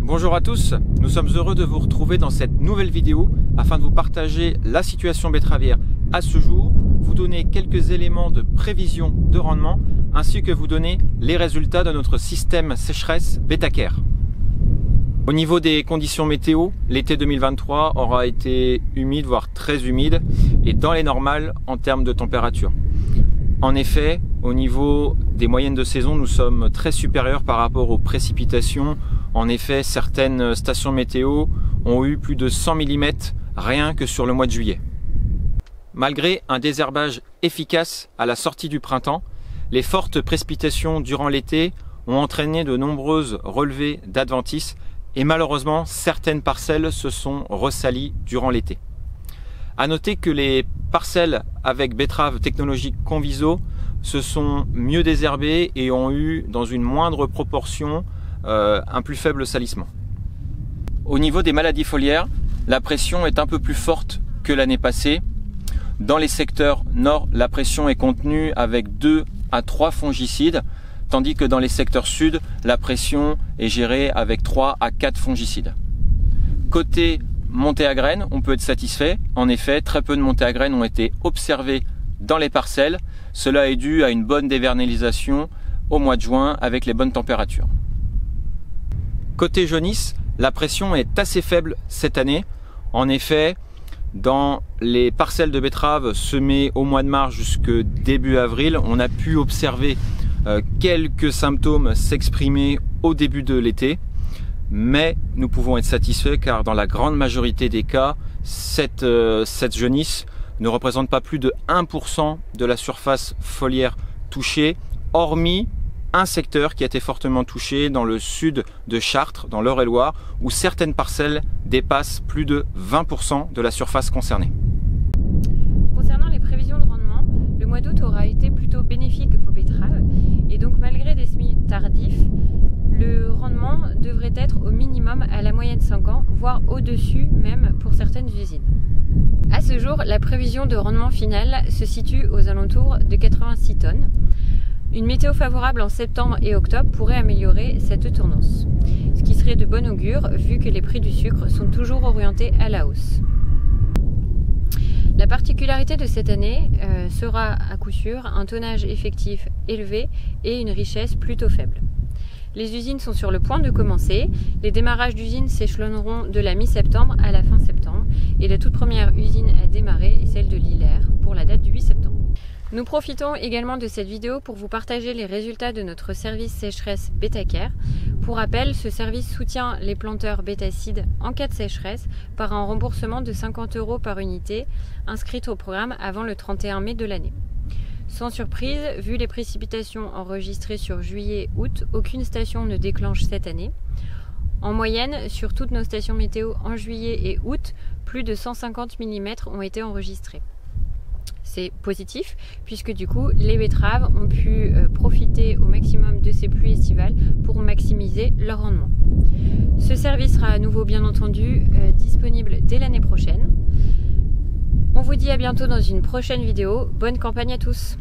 Bonjour à tous, nous sommes heureux de vous retrouver dans cette nouvelle vidéo afin de vous partager la situation betteravière à ce jour, vous donner quelques éléments de prévision de rendement ainsi que vous donner les résultats de notre système sécheresse Betacare. Au niveau des conditions météo, l'été 2023 aura été humide, voire très humide et dans les normales en termes de température. En effet, au niveau des moyennes de saison, nous sommes très supérieurs par rapport aux précipitations. En effet, certaines stations météo ont eu plus de 100 mm rien que sur le mois de juillet. Malgré un désherbage efficace à la sortie du printemps, les fortes précipitations durant l'été ont entraîné de nombreuses relevées d'adventices et malheureusement, certaines parcelles se sont ressalies durant l'été. À noter que les parcelles avec betteraves technologiques Conviso se sont mieux désherbées et ont eu dans une moindre proportion un plus faible salissement. Au niveau des maladies foliaires, la pression est un peu plus forte que l'année passée. Dans les secteurs nord, la pression est contenue avec 2 à 3 fongicides, tandis que dans les secteurs sud, la pression est gérée avec 3 à 4 fongicides. Côté montée à graines, on peut être satisfait. En effet, très peu de montées à graines ont été observées dans les parcelles. Cela est dû à une bonne dévernalisation au mois de juin avec les bonnes températures. Côté jaunisse, la pression est assez faible cette année. En effet, dans les parcelles de betteraves semées au mois de mars jusque début avril, on a pu observer quelques symptômes s'exprimer au début de l'été. Mais nous pouvons être satisfaits car dans la grande majorité des cas, cette jaunisse ne représente pas plus de 1% de la surface foliaire touchée, hormis un secteur qui a été fortement touché dans le sud de Chartres, dans l'Eure-et-Loire, où certaines parcelles dépassent plus de 20% de la surface concernée. Concernant les prévisions de rendement, le mois d'août aura été plutôt bénéfique aux betteraves et donc malgré des semis tardifs, le rendement devrait être au minimum à la moyenne 5 ans, voire au-dessus même pour certaines usines. À ce jour, la prévision de rendement final se situe aux alentours de 86 tonnes. Une météo favorable en septembre et octobre pourrait améliorer cette tendance, ce qui serait de bon augure vu que les prix du sucre sont toujours orientés à la hausse. La particularité de cette année sera à coup sûr un tonnage effectif élevé et une richesse plutôt faible. Les usines sont sur le point de commencer. Les démarrages d'usines s'échelonneront de la mi-septembre à la fin septembre et la toute première usine à démarrer est celle de Lillers pour la date du 8 septembre. Nous profitons également de cette vidéo pour vous partager les résultats de notre service sécheresse Betacare. Pour rappel, ce service soutient les planteurs bétacides en cas de sécheresse par un remboursement de 50 € par unité inscrite au programme avant le 31 mai de l'année. Sans surprise, vu les précipitations enregistrées sur juillet-août, aucune station ne déclenche cette année. En moyenne, sur toutes nos stations météo en juillet et août, plus de 150 mm ont été enregistrés. C'est positif puisque du coup les betteraves ont pu profiter au maximum de ces pluies estivales pour maximiser leur rendement. Ce service sera à nouveau bien entendu disponible dès l'année prochaine. On vous dit à bientôt dans une prochaine vidéo. Bonne campagne à tous!